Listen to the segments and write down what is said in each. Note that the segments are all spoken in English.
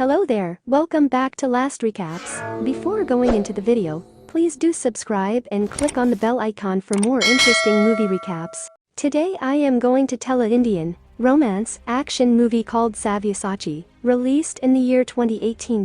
Hello there, welcome back to Last Recaps. Before going into the video, please do subscribe and click on the bell icon for more interesting movie recaps. Today I am going to tell an Indian romance action movie called Savyasachi, released in the year 2018.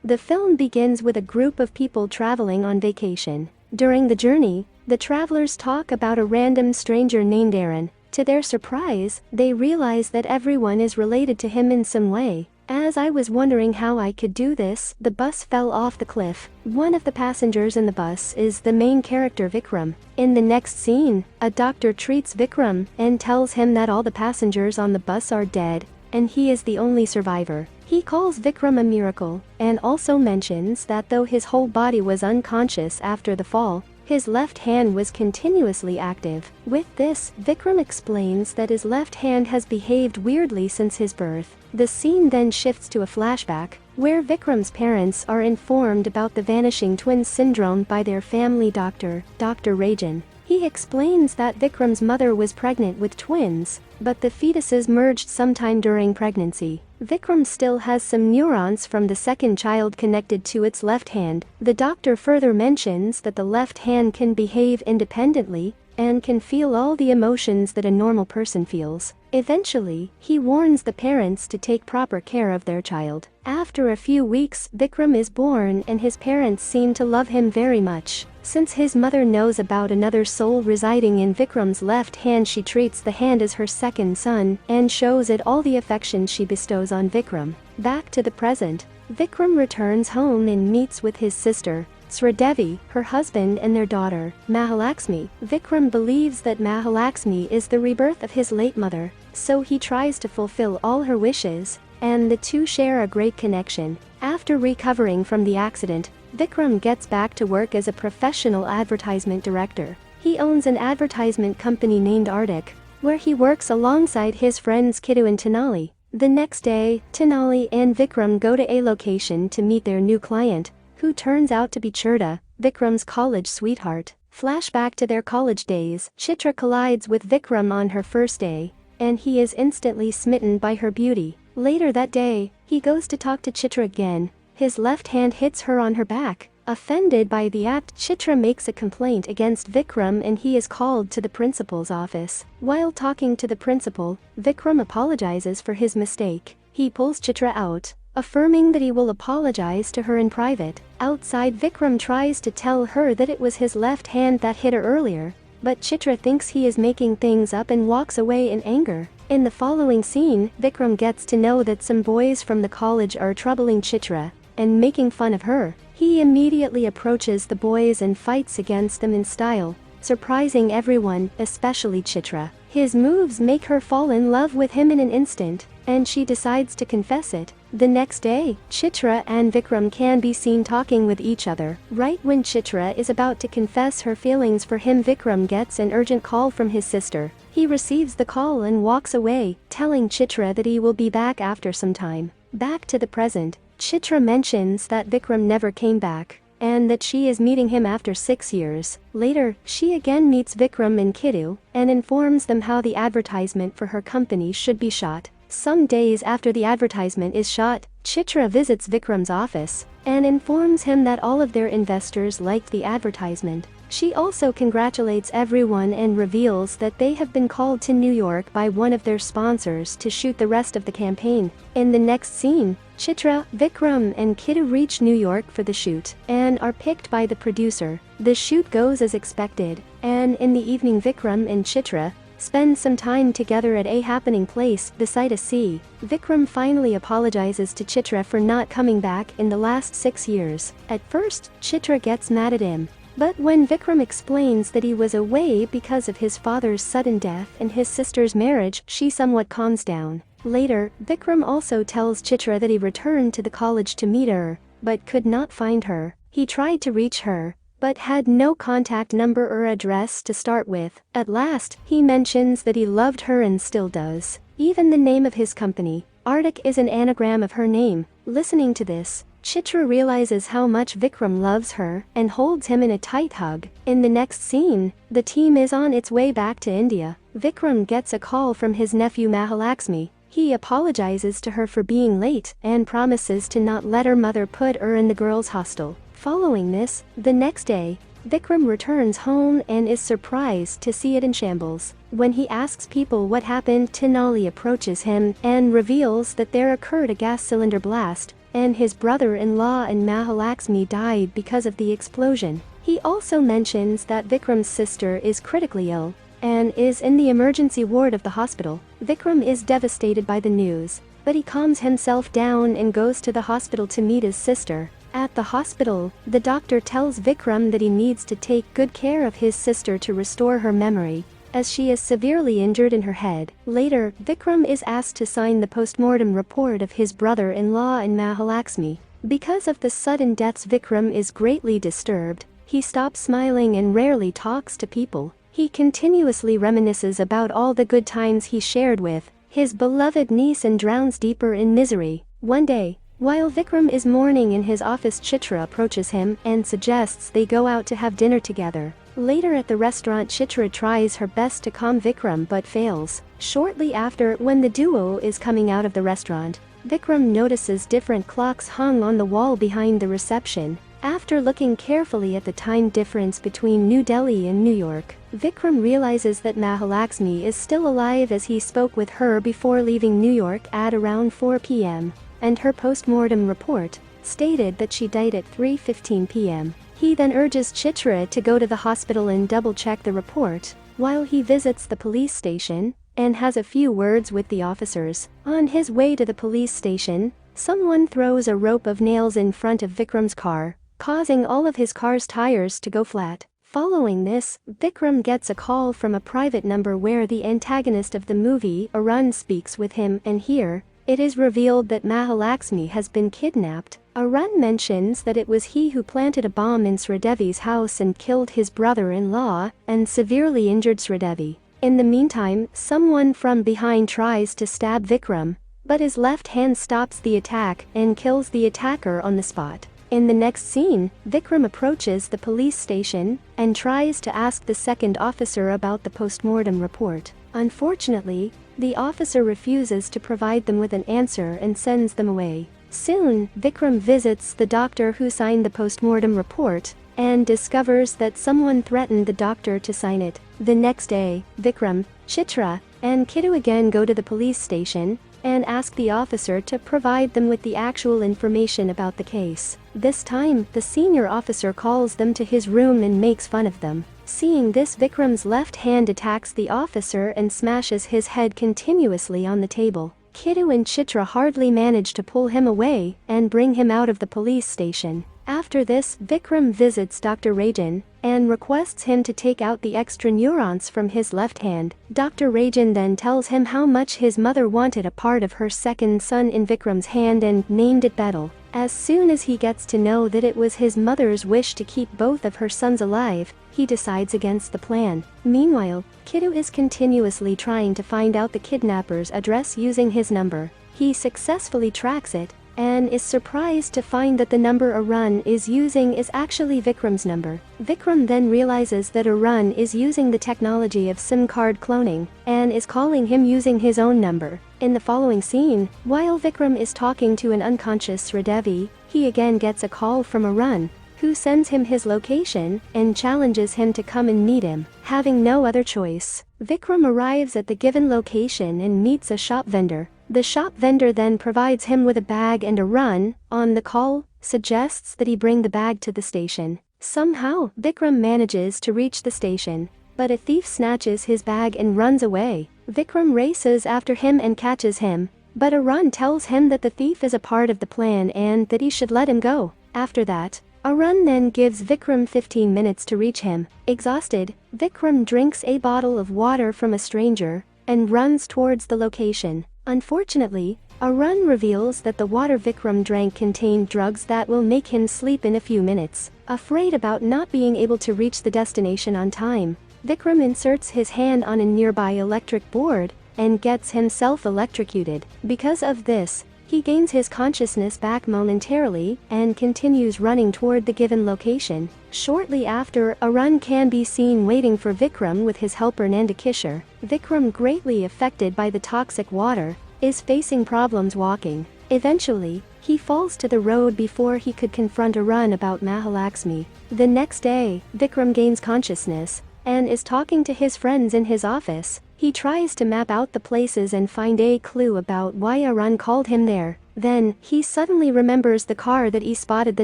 The film begins with a group of people traveling on vacation. During the journey, the travelers talk about a random stranger named Aaron. To their surprise, they realize that everyone is related to him in some way. As I was wondering how I could do this, the bus fell off the cliff. One of the passengers in the bus is the main character Vikram. In the next scene, a doctor treats Vikram and tells him that all the passengers on the bus are dead, and he is the only survivor. He calls Vikram a miracle, and also mentions that though his whole body was unconscious after the fall, his left hand was continuously active. With this, Vikram explains that his left hand has behaved weirdly since his birth. The scene then shifts to a flashback, where Vikram's parents are informed about the vanishing twins syndrome by their family doctor, Dr. Rajan. He explains that Vikram's mother was pregnant with twins, but the fetuses merged sometime during pregnancy. Vikram still has some neurons from the second child connected to its left hand. The doctor further mentions that the left hand can behave independently and can feel all the emotions that a normal person feels. Eventually, he warns the parents to take proper care of their child. After a few weeks, Vikram is born and his parents seem to love him very much. Since his mother knows about another soul residing in Vikram's left hand, she treats the hand as her second son and shows it all the affection she bestows on Vikram. Back to the present, Vikram returns home and meets with his sister, Sridevi, her husband and their daughter, Mahalaxmi. Vikram believes that Mahalaxmi is the rebirth of his late mother, so he tries to fulfill all her wishes, and the two share a great connection. After recovering from the accident, Vikram gets back to work as a professional advertisement director. He owns an advertisement company named Arctic, where he works alongside his friends Kiddu and Tenali. The next day, Tenali and Vikram go to a location to meet their new client, who turns out to be Chitra, Vikram's college sweetheart. Flashback to their college days, Chitra collides with Vikram on her first day, and he is instantly smitten by her beauty. Later that day, he goes to talk to Chitra again. His left hand hits her on her back. Offended by the act, Chitra makes a complaint against Vikram and he is called to the principal's office. While talking to the principal, Vikram apologizes for his mistake. He pulls Chitra out, affirming that he will apologize to her in private. Outside, Vikram tries to tell her that it was his left hand that hit her earlier, but Chitra thinks he is making things up and walks away in anger. In the following scene, Vikram gets to know that some boys from the college are troubling Chitra and making fun of her. He immediately approaches the boys and fights against them in style, surprising everyone, especially Chitra. His moves make her fall in love with him in an instant, and she decides to confess it. The next day, Chitra and Vikram can be seen talking with each other. Right when Chitra is about to confess her feelings for him, Vikram gets an urgent call from his sister. He receives the call and walks away, telling Chitra that he will be back after some time. Back to the present, Chitra mentions that Vikram never came back, and that she is meeting him after 6 years. Later, she again meets Vikram and Kiddu, and informs them how the advertisement for her company should be shot. Some days after the advertisement is shot, Chitra visits Vikram's office, and informs him that all of their investors liked the advertisement. She also congratulates everyone and reveals that they have been called to New York by one of their sponsors to shoot the rest of the campaign. In the next scene, Chitra, Vikram and Kiddu reach New York for the shoot, and are picked by the producer. The shoot goes as expected, and in the evening Vikram and Chitra spend some time together at a happening place beside a sea. Vikram finally apologizes to Chitra for not coming back in the last 6 years. At first, Chitra gets mad at him, but when Vikram explains that he was away because of his father's sudden death and his sister's marriage, she somewhat calms down. Later, Vikram also tells Chitra that he returned to the college to meet her, but could not find her. He tried to reach her, but had no contact number or address to start with. At last, he mentions that he loved her and still does. Even the name of his company, Arctic, is an anagram of her name. Listening to this, Chitra realizes how much Vikram loves her and holds him in a tight hug. In the next scene, the team is on its way back to India. Vikram gets a call from his nephew Mahalaxmi. He apologizes to her for being late and promises to not let her mother put her in the girls' hostel. Following this, the next day, Vikram returns home and is surprised to see it in shambles. When he asks people what happened, Tenali approaches him and reveals that there occurred a gas cylinder blast, and his brother-in-law and Mahalaxmi died because of the explosion. He also mentions that Vikram's sister is critically ill and is in the emergency ward of the hospital. Vikram is devastated by the news, but he calms himself down and goes to the hospital to meet his sister. At the hospital, the doctor tells Vikram that he needs to take good care of his sister to restore her memory, as she is severely injured in her head. Later, Vikram is asked to sign the postmortem report of his brother-in-law and Mahalaxmi. Because of the sudden deaths, Vikram is greatly disturbed. He stops smiling and rarely talks to people. He continuously reminisces about all the good times he shared with his beloved niece and drowns deeper in misery. One day, while Vikram is mourning in his office, Chitra approaches him and suggests they go out to have dinner together. Later at the restaurant, Chitra tries her best to calm Vikram but fails. Shortly after, when the duo is coming out of the restaurant, Vikram notices different clocks hung on the wall behind the reception. After looking carefully at the time difference between New Delhi and New York, Vikram realizes that Mahalaxmi is still alive, as he spoke with her before leaving New York at around 4 p.m. and her post-mortem report stated that she died at 3:15 p.m. He then urges Chitra to go to the hospital and double-check the report, while he visits the police station and has a few words with the officers. On his way to the police station, someone throws a rope of nails in front of Vikram's car, causing all of his car's tires to go flat. Following this, Vikram gets a call from a private number where the antagonist of the movie, Arun, speaks with him, and here, it is revealed that Mahalaxmi has been kidnapped. Arun mentions that it was he who planted a bomb in Sridevi's house and killed his brother-in-law and severely injured Sridevi. In the meantime, someone from behind tries to stab Vikram, but his left hand stops the attack and kills the attacker on the spot. In the next scene, Vikram approaches the police station and tries to ask the second officer about the postmortem report. Unfortunately, the officer refuses to provide them with an answer and sends them away. Soon, Vikram visits the doctor who signed the postmortem report and discovers that someone threatened the doctor to sign it. The next day, Vikram, Chitra, and Kiddu again go to the police station and ask the officer to provide them with the actual information about the case. This time, the senior officer calls them to his room and makes fun of them. Seeing this, Vikram's left hand attacks the officer and smashes his head continuously on the table. Kiddu and Chitra hardly manage to pull him away and bring him out of the police station. After this, Vikram visits Dr. Rajan and requests him to take out the extra neurons from his left hand. Dr. Rajan then tells him how much his mother wanted a part of her second son in Vikram's hand and named it Betel. As soon as he gets to know that it was his mother's wish to keep both of her sons alive, he decides against the plan. Meanwhile, Kiddu is continuously trying to find out the kidnapper's address using his number. He successfully tracks it and is surprised to find that the number Arun is using is actually Vikram's number. Vikram then realizes that Arun is using the technology of SIM card cloning and is calling him using his own number. In the following scene, while Vikram is talking to an unconscious Sridevi, he again gets a call from Arun, who sends him his location and challenges him to come and meet him. Having no other choice, Vikram arrives at the given location and meets a shop vendor. The shop vendor then provides him with a bag, and Arun, on the call, suggests that he bring the bag to the station. Somehow, Vikram manages to reach the station, but a thief snatches his bag and runs away. Vikram races after him and catches him, but Arun tells him that the thief is a part of the plan and that he should let him go. After that, Arun then gives Vikram 15 minutes to reach him. Exhausted, Vikram drinks a bottle of water from a stranger and runs towards the location. Unfortunately, Arun reveals that the water Vikram drank contained drugs that will make him sleep in a few minutes. Afraid about not being able to reach the destination on time, Vikram inserts his hand on a nearby electric board and gets himself electrocuted. Because of this, he gains his consciousness back momentarily and continues running toward the given location. Shortly after, Arun can be seen waiting for Vikram with his helper Nandakishore. Vikram, greatly affected by the toxic water, is facing problems walking. Eventually, he falls to the road before he could confront Arun about Mahalakshmi. The next day, Vikram gains consciousness and is talking to his friends in his office. He tries to map out the places and find a clue about why Arun called him there. Then, he suddenly remembers the car that he spotted the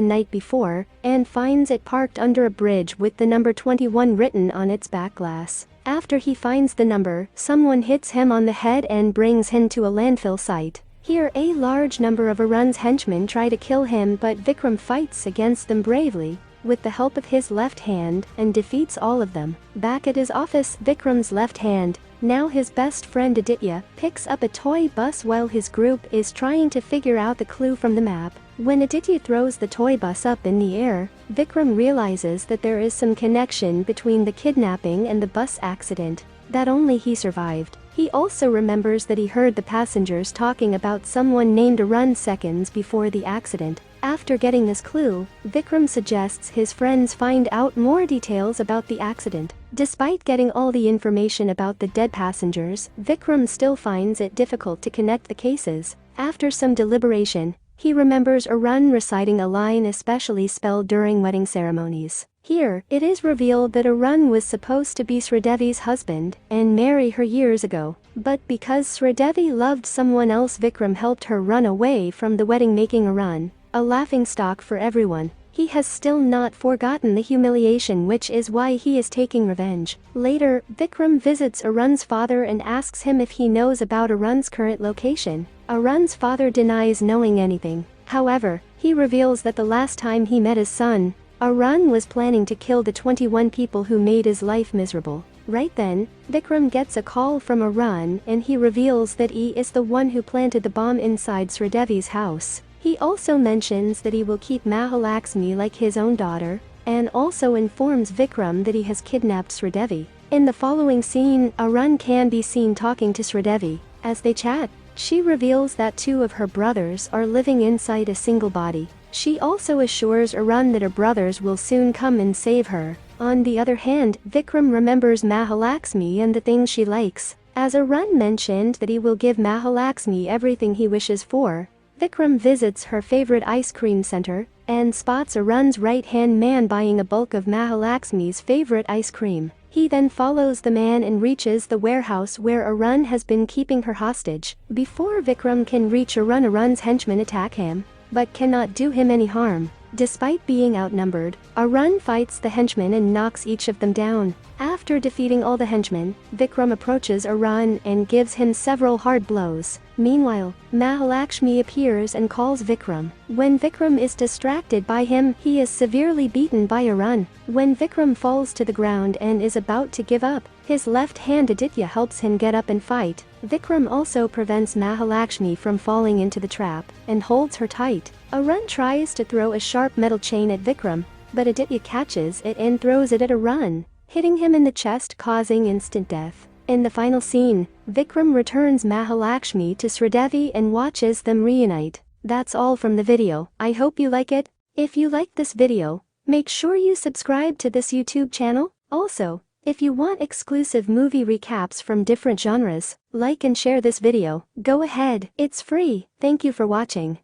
night before and finds it parked under a bridge with the number 21 written on its back glass. After he finds the number, someone hits him on the head and brings him to a landfill site. Here a large number of Arun's henchmen try to kill him, but Vikram fights against them bravely with the help of his left hand and defeats all of them. Back at his office, Vikram's left hand, now his best friend Aditya, picks up a toy bus while his group is trying to figure out the clue from the map. When Aditya throws the toy bus up in the air, Vikram realizes that there is some connection between the kidnapping and the bus accident, that only he survived. He also remembers that he heard the passengers talking about someone named Arun seconds before the accident. After getting this clue, Vikram suggests his friends find out more details about the accident. Despite getting all the information about the dead passengers, Vikram still finds it difficult to connect the cases. After some deliberation, he remembers Arun reciting a line especially spelled during wedding ceremonies. Here, it is revealed that Arun was supposed to be Sridevi's husband and marry her years ago. But because Sridevi loved someone else, Vikram helped her run away from the wedding, making Arun a laughingstock for everyone. He has still not forgotten the humiliation, which is why he is taking revenge. Later, Vikram visits Arun's father and asks him if he knows about Arun's current location. Arun's father denies knowing anything. However, he reveals that the last time he met his son, Arun was planning to kill the 21 people who made his life miserable. Right then, Vikram gets a call from Arun and he reveals that he is the one who planted the bomb inside Sridevi's house. He also mentions that he will keep Mahalakshmi like his own daughter, and also informs Vikram that he has kidnapped Sridevi. In the following scene, Arun can be seen talking to Sridevi. As they chat, she reveals that 2 of her brothers are living inside a single body. She also assures Arun that her brothers will soon come and save her. On the other hand, Vikram remembers Mahalakshmi and the things she likes. As Arun mentioned that he will give Mahalakshmi everything he wishes for, Vikram visits her favorite ice cream center and spots Arun's right-hand man buying a bulk of Mahalakshmi's favorite ice cream. He then follows the man and reaches the warehouse where Arun has been keeping her hostage. Before Vikram can reach Arun, Arun's henchmen attack him, but cannot do him any harm. Despite being outnumbered, Arun fights the henchmen and knocks each of them down. After defeating all the henchmen, Vikram approaches Arun and gives him several hard blows. Meanwhile, Mahalakshmi appears and calls Vikram. When Vikram is distracted by him, he is severely beaten by Arun. When Vikram falls to the ground and is about to give up, his left hand Aditya helps him get up and fight. Vikram also prevents Mahalakshmi from falling into the trap and holds her tight. Arun tries to throw a sharp metal chain at Vikram, but Aditya catches it and throws it at Arun, hitting him in the chest, causing instant death. In the final scene, Vikram returns Mahalakshmi to Sridevi and watches them reunite. That's all from the video. I hope you like it. If you liked this video, make sure you subscribe to this YouTube channel. Also, if you want exclusive movie recaps from different genres, like and share this video. Go ahead, it's free. Thank you for watching.